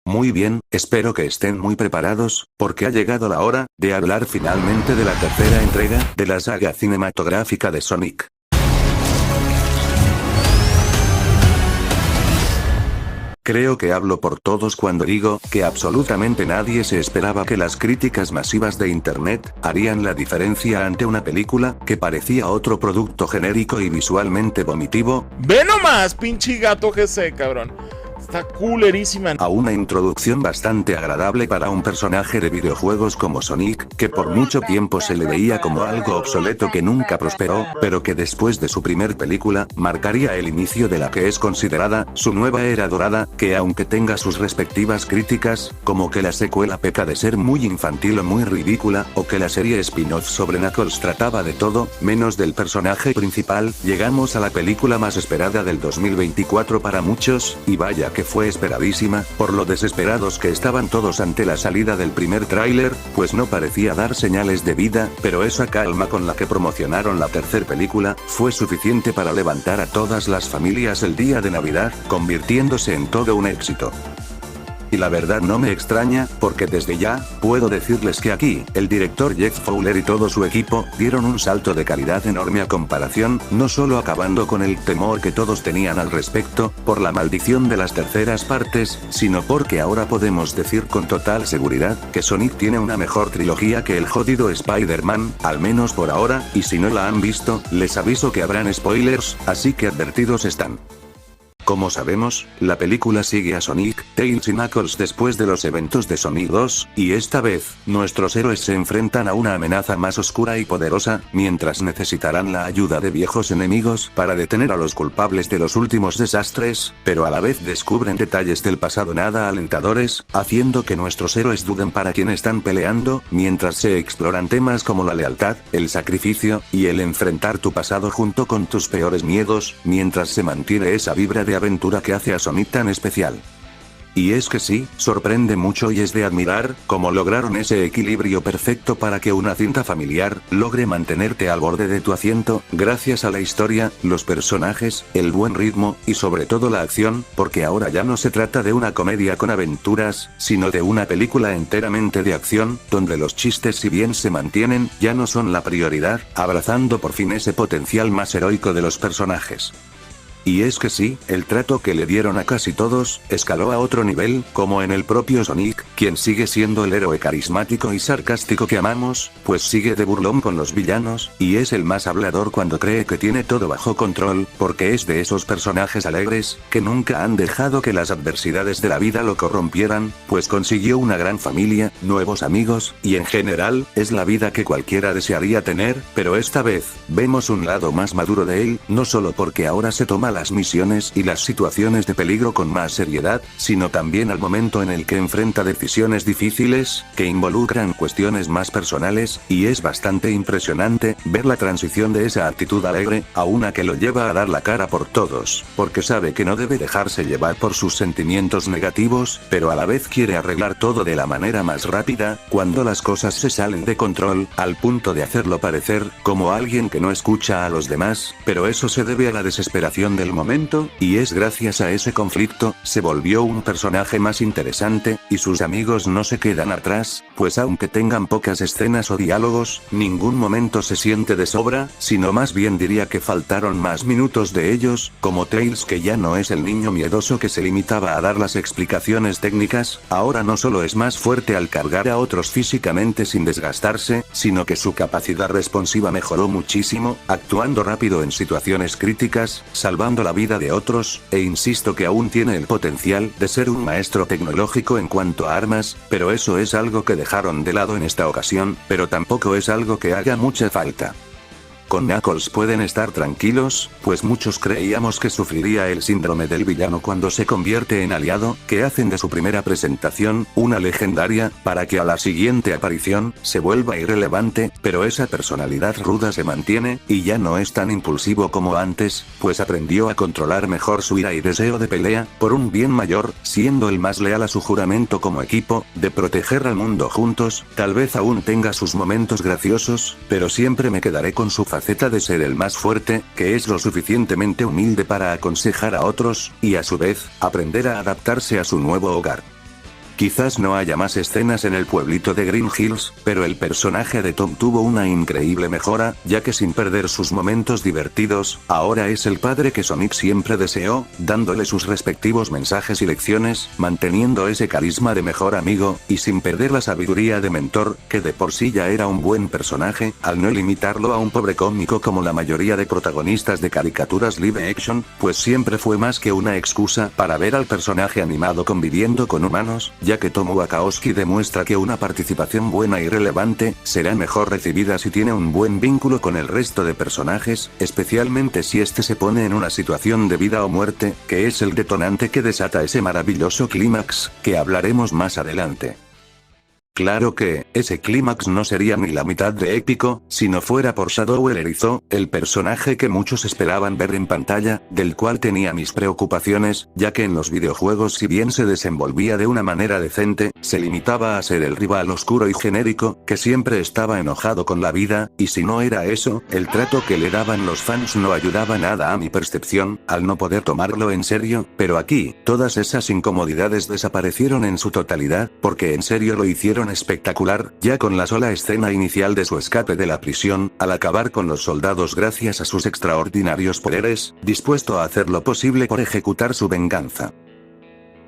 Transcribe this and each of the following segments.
Muy bien, espero que estén muy preparados, porque ha llegado la hora de hablar finalmente de la tercera entrega de la saga cinematográfica de Sonic. Creo que hablo por todos cuando digo que absolutamente nadie se esperaba que las críticas masivas de internet harían la diferencia ante una película que parecía otro producto genérico y visualmente vomitivo. Ve nomás, pinche gato GC, cabrón. Está culerísima. A una introducción bastante agradable para un personaje de videojuegos como Sonic, que por mucho tiempo se le veía como algo obsoleto que nunca prosperó, pero que después de su primer película, marcaría el inicio de la que es considerada su nueva era dorada, que aunque tenga sus respectivas críticas, como que la secuela peca de ser muy infantil o muy ridícula, o que la serie spin-off sobre Knuckles trataba de todo, menos del personaje principal, llegamos a la película más esperada del 2024 para muchos, y vaya que fue esperadísima, por lo desesperados que estaban todos ante la salida del primer tráiler, pues no parecía dar señales de vida, pero esa calma con la que promocionaron la tercer película, fue suficiente para levantar a todas las familias el día de Navidad, convirtiéndose en todo un éxito. Y la verdad no me extraña, porque desde ya, puedo decirles que aquí, el director Jeff Fowler y todo su equipo, dieron un salto de calidad enorme a comparación, no solo acabando con el temor que todos tenían al respecto, por la maldición de las terceras partes, sino porque ahora podemos decir con total seguridad, que Sonic tiene una mejor trilogía que el jodido Spider-Man, al menos por ahora, y si no la han visto, les aviso que habrán spoilers, así que advertidos están. Como sabemos, la película sigue a Sonic, Tails y Knuckles después de los eventos de Sonic 2, y esta vez, nuestros héroes se enfrentan a una amenaza más oscura y poderosa, mientras necesitarán la ayuda de viejos enemigos para detener a los culpables de los últimos desastres, pero a la vez descubren detalles del pasado nada alentadores, haciendo que nuestros héroes duden para quién están peleando, mientras se exploran temas como la lealtad, el sacrificio, y el enfrentar tu pasado junto con tus peores miedos, mientras se mantiene esa vibra de aventura que hace a Sonic tan especial. Y es que sí, sorprende mucho y es de admirar cómo lograron ese equilibrio perfecto para que una cinta familiar logre mantenerte al borde de tu asiento, gracias a la historia, los personajes, el buen ritmo, y sobre todo la acción, porque ahora ya no se trata de una comedia con aventuras, sino de una película enteramente de acción, donde los chistes si bien se mantienen, ya no son la prioridad, abrazando por fin ese potencial más heroico de los personajes. Y es que sí, el trato que le dieron a casi todos, escaló a otro nivel, como en el propio Sonic, quien sigue siendo el héroe carismático y sarcástico que amamos, pues sigue de burlón con los villanos, y es el más hablador cuando cree que tiene todo bajo control, porque es de esos personajes alegres, que nunca han dejado que las adversidades de la vida lo corrompieran, pues consiguió una gran familia, nuevos amigos, y en general, es la vida que cualquiera desearía tener, pero esta vez, vemos un lado más maduro de él, no solo porque ahora se toma las misiones y las situaciones de peligro con más seriedad, sino también al momento en el que enfrenta decisiones difíciles, que involucran cuestiones más personales, y es bastante impresionante ver la transición de esa actitud alegre, a una que lo lleva a dar la cara por todos, porque sabe que no debe dejarse llevar por sus sentimientos negativos, pero a la vez quiere arreglar todo de la manera más rápida, cuando las cosas se salen de control, al punto de hacerlo parecer como alguien que no escucha a los demás, pero eso se debe a la desesperación del momento, y es gracias a ese conflicto, se volvió un personaje más interesante, y sus amigos no se quedan atrás, pues aunque tengan pocas escenas o diálogos, ningún momento se siente de sobra, sino más bien diría que faltaron más minutos de ellos, como Tails, que ya no es el niño miedoso que se limitaba a dar las explicaciones técnicas, ahora no solo es más fuerte al cargar a otros físicamente sin desgastarse, sino que su capacidad responsiva mejoró muchísimo, actuando rápido en situaciones críticas, salvando la vida de otros, e insisto que aún tiene el potencial de ser un maestro tecnológico en cuanto a armas, pero eso es algo que dejaron de lado en esta ocasión, pero tampoco es algo que haga mucha falta. Con Knuckles pueden estar tranquilos, pues muchos creíamos que sufriría el síndrome del villano cuando se convierte en aliado, que hacen de su primera presentación, una legendaria, para que a la siguiente aparición, se vuelva irrelevante, pero esa personalidad ruda se mantiene, y ya no es tan impulsivo como antes, pues aprendió a controlar mejor su ira y deseo de pelea, por un bien mayor, siendo el más leal a su juramento como equipo, de proteger al mundo juntos, tal vez aún tenga sus momentos graciosos, pero siempre me quedaré con su faceta de ser el más fuerte, que es lo suficientemente humilde para aconsejar a otros, y a su vez, aprender a adaptarse a su nuevo hogar. Quizás no haya más escenas en el pueblito de Green Hills, pero el personaje de Tom tuvo una increíble mejora, ya que sin perder sus momentos divertidos, ahora es el padre que Sonic siempre deseó, dándole sus respectivos mensajes y lecciones, manteniendo ese carisma de mejor amigo, y sin perder la sabiduría de mentor, que de por sí ya era un buen personaje, al no limitarlo a un pobre cómico como la mayoría de protagonistas de caricaturas live action, pues siempre fue más que una excusa para ver al personaje animado conviviendo con humanos, ya que Tom Wachowski demuestra que una participación buena y relevante, será mejor recibida si tiene un buen vínculo con el resto de personajes, especialmente si este se pone en una situación de vida o muerte, que es el detonante que desata ese maravilloso clímax, que hablaremos más adelante. Claro que, ese clímax no sería ni la mitad de épico, si no fuera por Shadow el Erizo, el personaje que muchos esperaban ver en pantalla, del cual tenía mis preocupaciones, ya que en los videojuegos si bien se desenvolvía de una manera decente, se limitaba a ser el rival oscuro y genérico, que siempre estaba enojado con la vida, y si no era eso, el trato que le daban los fans no ayudaba nada a mi percepción, al no poder tomarlo en serio, pero aquí, todas esas incomodidades desaparecieron en su totalidad, porque en serio lo hicieron espectacular, ya con la sola escena inicial de su escape de la prisión, al acabar con los soldados gracias a sus extraordinarios poderes, dispuesto a hacer lo posible por ejecutar su venganza.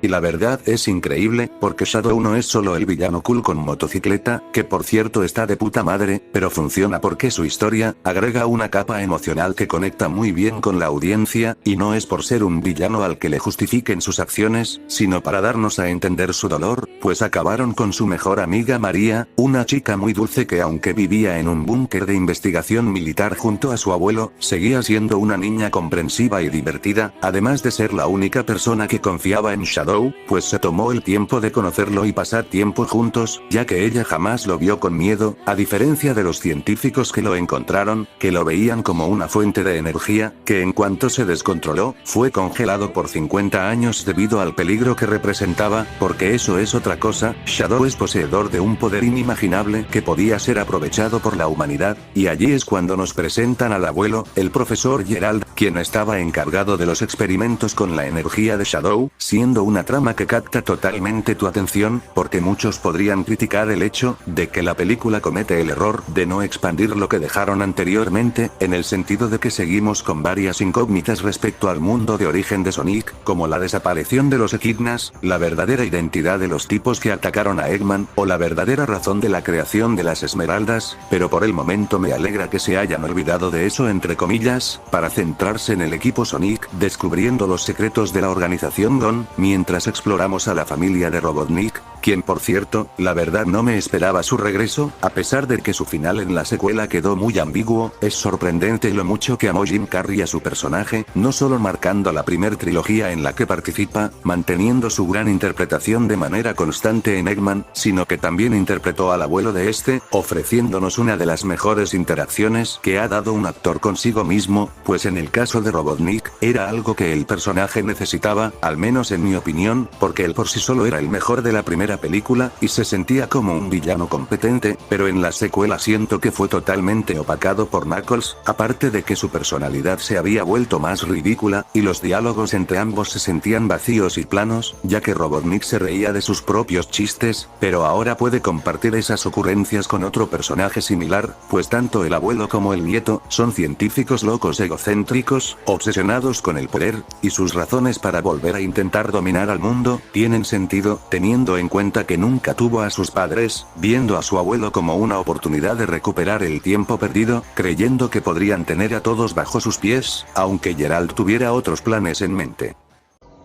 Y la verdad es increíble, porque Shadow no es solo el villano cool con motocicleta, que por cierto está de puta madre, pero funciona porque su historia, agrega una capa emocional que conecta muy bien con la audiencia, y no es por ser un villano al que le justifiquen sus acciones, sino para darnos a entender su dolor, pues acabaron con su mejor amiga María, una chica muy dulce que aunque vivía en un búnker de investigación militar junto a su abuelo, seguía siendo una niña comprensiva y divertida, además de ser la única persona que confiaba en Shadow, pues se tomó el tiempo de conocerlo y pasar tiempo juntos, ya que ella jamás lo vio con miedo, a diferencia de los científicos que lo encontraron, que lo veían como una fuente de energía, que en cuanto se descontroló, fue congelado por 50 años debido al peligro que representaba, porque eso es otra cosa, Shadow es poseedor de un poder inimaginable que podía ser aprovechado por la humanidad, y allí es cuando nos presentan al abuelo, el profesor Gerald, quien estaba encargado de los experimentos con la energía de Shadow, siendo una trama que capta totalmente tu atención, porque muchos podrían criticar el hecho de que la película comete el error de no expandir lo que dejaron anteriormente, en el sentido de que seguimos con varias incógnitas respecto al mundo de origen de Sonic, como la desaparición de los Echidnas, la verdadera identidad de los tipos que atacaron a Eggman, o la verdadera razón de la creación de las Esmeraldas, pero por el momento me alegra que se hayan olvidado de eso entre comillas, para centrarse en el equipo Sonic, descubriendo los secretos de la organización GON, mientras exploramos a la familia de Robotnik, quien por cierto, la verdad no me esperaba su regreso, a pesar de que su final en la secuela quedó muy ambiguo, es sorprendente lo mucho que amó Jim Carrey a su personaje, no solo marcando la primer trilogía en la que participa, manteniendo su gran interpretación de manera constante en Eggman, sino que también interpretó al abuelo de este, ofreciéndonos una de las mejores interacciones que ha dado un actor consigo mismo, pues en el caso de Robotnik, era algo que el personaje necesitaba, al menos en mi opinión, porque él por sí solo era el mejor de la primera película, y se sentía como un villano competente, pero en la secuela siento que fue totalmente opacado por Knuckles, aparte de que su personalidad se había vuelto más ridícula, y los diálogos entre ambos se sentían vacíos y planos, ya que Robotnik se reía de sus propios chistes, pero ahora puede compartir esas ocurrencias con otro personaje similar, pues tanto el abuelo como el nieto, son científicos locos egocéntricos, obsesionados con el poder, y sus razones para volver a intentar dominar al mundo, tienen sentido, teniendo en cuenta que nunca tuvo a sus padres, viendo a su abuelo como una oportunidad de recuperar el tiempo perdido, creyendo que podrían tener a todos bajo sus pies, aunque Gerald tuviera otros planes en mente.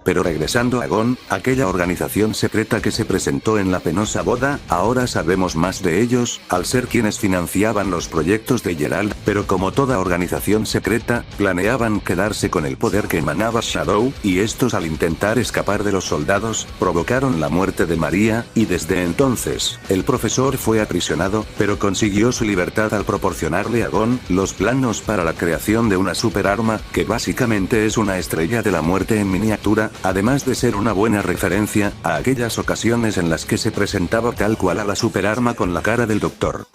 Pero regresando a GON, aquella organización secreta que se presentó en la penosa boda, ahora sabemos más de ellos, al ser quienes financiaban los proyectos de Gerald, pero como toda organización secreta, planeaban quedarse con el poder que emanaba Shadow, y estos al intentar escapar de los soldados, provocaron la muerte de María, y desde entonces, el profesor fue aprisionado, pero consiguió su libertad al proporcionarle a GON los planos para la creación de una superarma, que básicamente es una estrella de la muerte en miniatura, además de ser una buena referencia a aquellas ocasiones en las que se presentaba tal cual a la superarma con la cara del Doctor.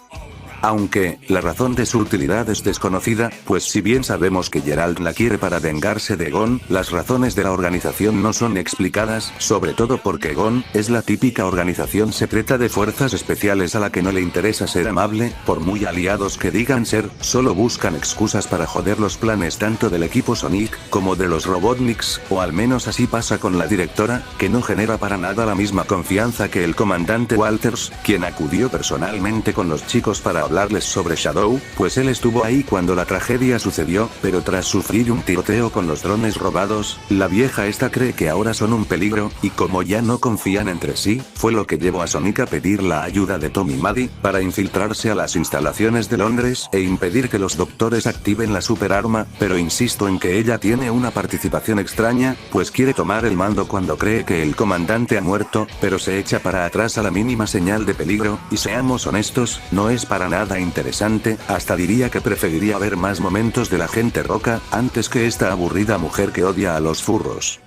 Aunque, la razón de su utilidad es desconocida, pues si bien sabemos que Geralt la quiere para vengarse de Gon, las razones de la organización no son explicadas, sobre todo porque Gon es la típica organización secreta de fuerzas especiales a la que no le interesa ser amable, por muy aliados que digan ser, solo buscan excusas para joder los planes tanto del equipo Sonic, como de los Robotniks, o al menos así pasa con la directora, que no genera para nada la misma confianza que el comandante Walters, quien acudió personalmente con los chicos para hablarles sobre Shadow, pues él estuvo ahí cuando la tragedia sucedió, pero tras sufrir un tiroteo con los drones robados, la vieja esta cree que ahora son un peligro, y como ya no confían entre sí, fue lo que llevó a Sonic a pedir la ayuda de Tom y Maddie, para infiltrarse a las instalaciones de Londres e impedir que los doctores activen la superarma, pero insisto en que ella tiene una participación extraña, pues quiere tomar el mando cuando cree que el comandante ha muerto, pero se echa para atrás a la mínima señal de peligro, y seamos honestos, no es para nada interesante, hasta diría que preferiría ver más momentos de la gente roca, antes que esta aburrida mujer que odia a los furros.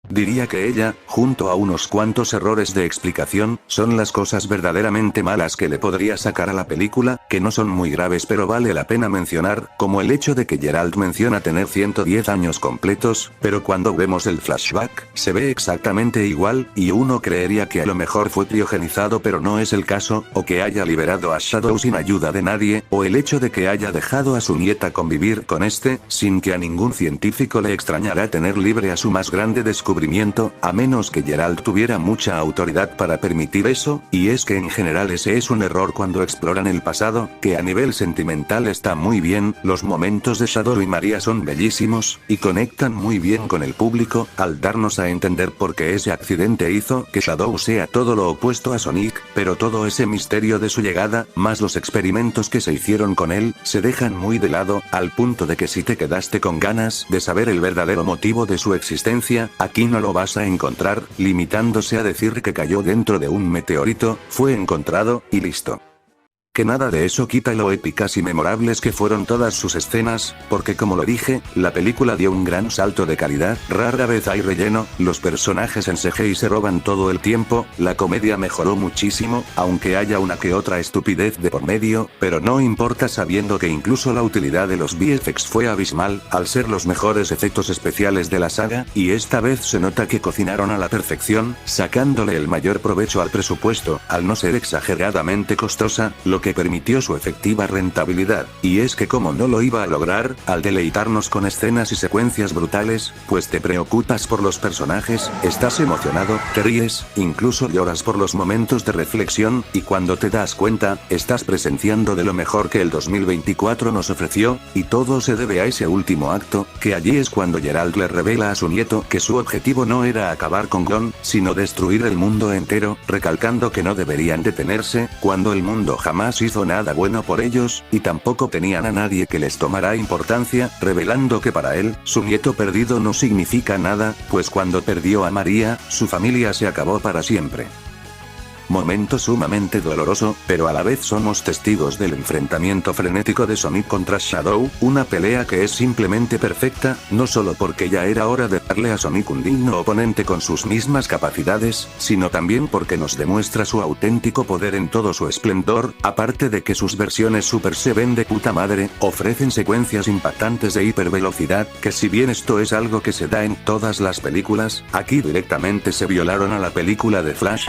Diría que ella, junto a unos cuantos errores de explicación, son las cosas verdaderamente malas que le podría sacar a la película, que no son muy graves pero vale la pena mencionar, como el hecho de que Geralt menciona tener 110 años completos, pero cuando vemos el flashback, se ve exactamente igual, y uno creería que a lo mejor fue criogenizado pero no es el caso, o que haya liberado a Shadow sin ayuda de nadie, o el hecho de que haya dejado a su nieta convivir con este, sin que a ningún científico le extrañará tener libre a su más grande descubrimiento, a menos que Geralt tuviera mucha autoridad para permitir eso, y es que en general ese es un error cuando exploran el pasado, que a nivel sentimental está muy bien, los momentos de Shadow y María son bellísimos, y conectan muy bien con el público, al darnos a entender por qué ese accidente hizo que Shadow sea todo lo opuesto a Sonic, pero todo ese misterio de su llegada, más los experimentos que se hicieron con él, se dejan muy de lado, al punto de que si te quedaste con ganas de saber el verdadero motivo de su existencia, aquí no lo vas a encontrar, limitándose a decir que cayó dentro de un meteorito, fue encontrado, y listo. Que nada de eso quita lo épicas y memorables que fueron todas sus escenas, porque como lo dije, la película dio un gran salto de calidad, rara vez hay relleno, los personajes en CGI se roban todo el tiempo, la comedia mejoró muchísimo, aunque haya una que otra estupidez de por medio, pero no importa sabiendo que incluso la utilidad de los VFX fue abismal, al ser los mejores efectos especiales de la saga, y esta vez se nota que cocinaron a la perfección, sacándole el mayor provecho al presupuesto, al no ser exageradamente costosa, lo que permitió su efectiva rentabilidad, y es que como no lo iba a lograr, al deleitarnos con escenas y secuencias brutales, pues te preocupas por los personajes, estás emocionado, te ríes, incluso lloras por los momentos de reflexión, y cuando te das cuenta, estás presenciando de lo mejor que el 2024 nos ofreció, y todo se debe a ese último acto, que allí es cuando Geralt le revela a su nieto que su objetivo no era acabar con Gon, sino destruir el mundo entero, recalcando que no deberían detenerse, cuando el mundo jamás hizo nada bueno por ellos, y tampoco tenían a nadie que les tomara importancia, revelando que para él, su nieto perdido no significa nada, pues cuando perdió a María, su familia se acabó para siempre. Momento sumamente doloroso, pero a la vez somos testigos del enfrentamiento frenético de Sonic contra Shadow, una pelea que es simplemente perfecta, no solo porque ya era hora de darle a Sonic un digno oponente con sus mismas capacidades, sino también porque nos demuestra su auténtico poder en todo su esplendor, aparte de que sus versiones Super se ven de puta madre, ofrecen secuencias impactantes de hipervelocidad, que si bien esto es algo que se da en todas las películas, aquí directamente se violaron a la película de Flash,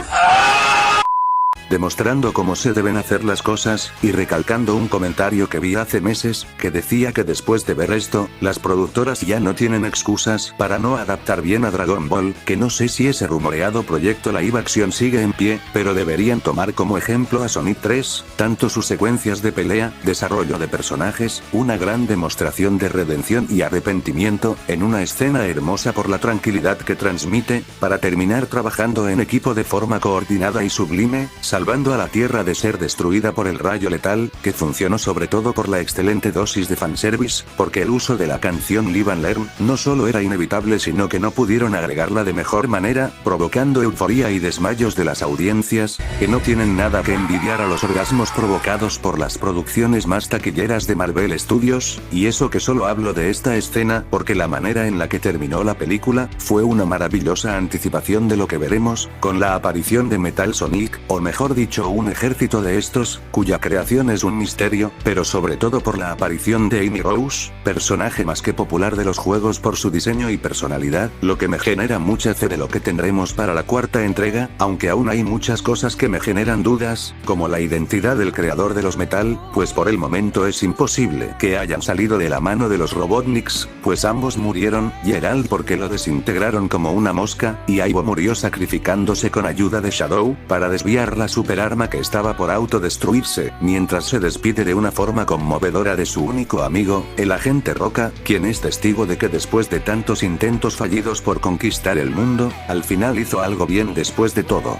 demostrando cómo se deben hacer las cosas, y recalcando un comentario que vi hace meses, que decía que después de ver esto, las productoras ya no tienen excusas para no adaptar bien a Dragon Ball, que no sé si ese rumoreado proyecto live action sigue en pie, pero deberían tomar como ejemplo a Sonic 3, tanto sus secuencias de pelea, desarrollo de personajes, una gran demostración de redención y arrepentimiento, en una escena hermosa por la tranquilidad que transmite, para terminar trabajando en equipo de forma coordinada y sublime, salvando a la Tierra de ser destruida por el rayo letal, que funcionó sobre todo por la excelente dosis de fanservice, porque el uso de la canción Live and Learn no solo era inevitable sino que no pudieron agregarla de mejor manera, provocando euforía y desmayos de las audiencias, que no tienen nada que envidiar a los orgasmos provocados por las producciones más taquilleras de Marvel Studios, y eso que solo hablo de esta escena porque la manera en la que terminó la película, fue una maravillosa anticipación de lo que veremos, con la aparición de Metal Sonic, o mejor mejor dicho un ejército de estos, cuya creación es un misterio, pero sobre todo por la aparición de Amy Rose, personaje más que popular de los juegos por su diseño y personalidad, lo que me genera mucha fe de lo que tendremos para la cuarta entrega, aunque aún hay muchas cosas que me generan dudas, como la identidad del creador de los Metal, pues por el momento es imposible que hayan salido de la mano de los Robotniks, pues ambos murieron, Gerald porque lo desintegraron como una mosca, y Ivo murió sacrificándose con ayuda de Shadow, para desviar la superarma que estaba por autodestruirse, mientras se despide de una forma conmovedora de su único amigo, el agente Roca, quien es testigo de que después de tantos intentos fallidos por conquistar el mundo, al final hizo algo bien después de todo.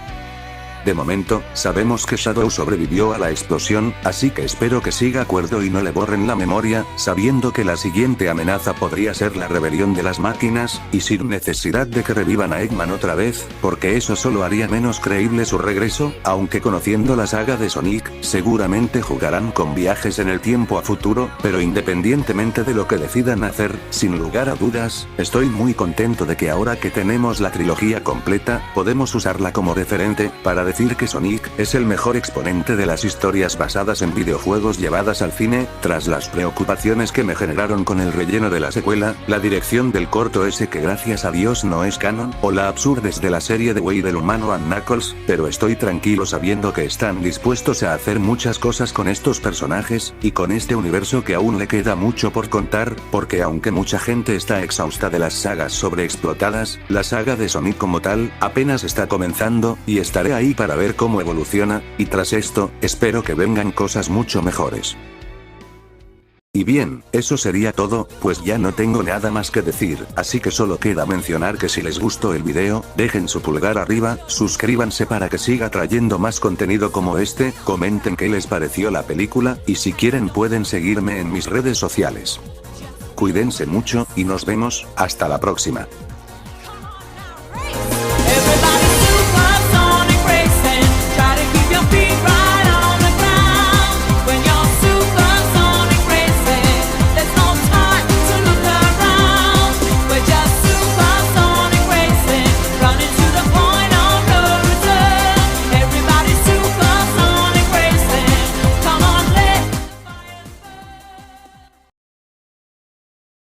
De momento, sabemos que Shadow sobrevivió a la explosión, así que espero que siga cuerdo y no le borren la memoria, sabiendo que la siguiente amenaza podría ser la rebelión de las máquinas, y sin necesidad de que revivan a Eggman otra vez, porque eso solo haría menos creíble su regreso, aunque conociendo la saga de Sonic, seguramente jugarán con viajes en el tiempo a futuro, pero independientemente de lo que decidan hacer, sin lugar a dudas, estoy muy contento de que ahora que tenemos la trilogía completa, podemos usarla como referente, para decir que Sonic es el mejor exponente de las historias basadas en videojuegos llevadas al cine, tras las preocupaciones que me generaron con el relleno de la secuela, la dirección del corto ese que gracias a Dios no es canon, o la absurdez de la serie de Way del humano and Knuckles, pero estoy tranquilo sabiendo que están dispuestos a hacer muchas cosas con estos personajes, y con este universo que aún le queda mucho por contar, porque aunque mucha gente está exhausta de las sagas sobreexplotadas, la saga de Sonic como tal, apenas está comenzando, y estaré ahí para ver cómo evoluciona, y tras esto, espero que vengan cosas mucho mejores. Y bien, eso sería todo, pues ya no tengo nada más que decir, así que solo queda mencionar que si les gustó el video, dejen su pulgar arriba, suscríbanse para que siga trayendo más contenido como este, comenten qué les pareció la película, y si quieren pueden seguirme en mis redes sociales. Cuídense mucho, y nos vemos, hasta la próxima.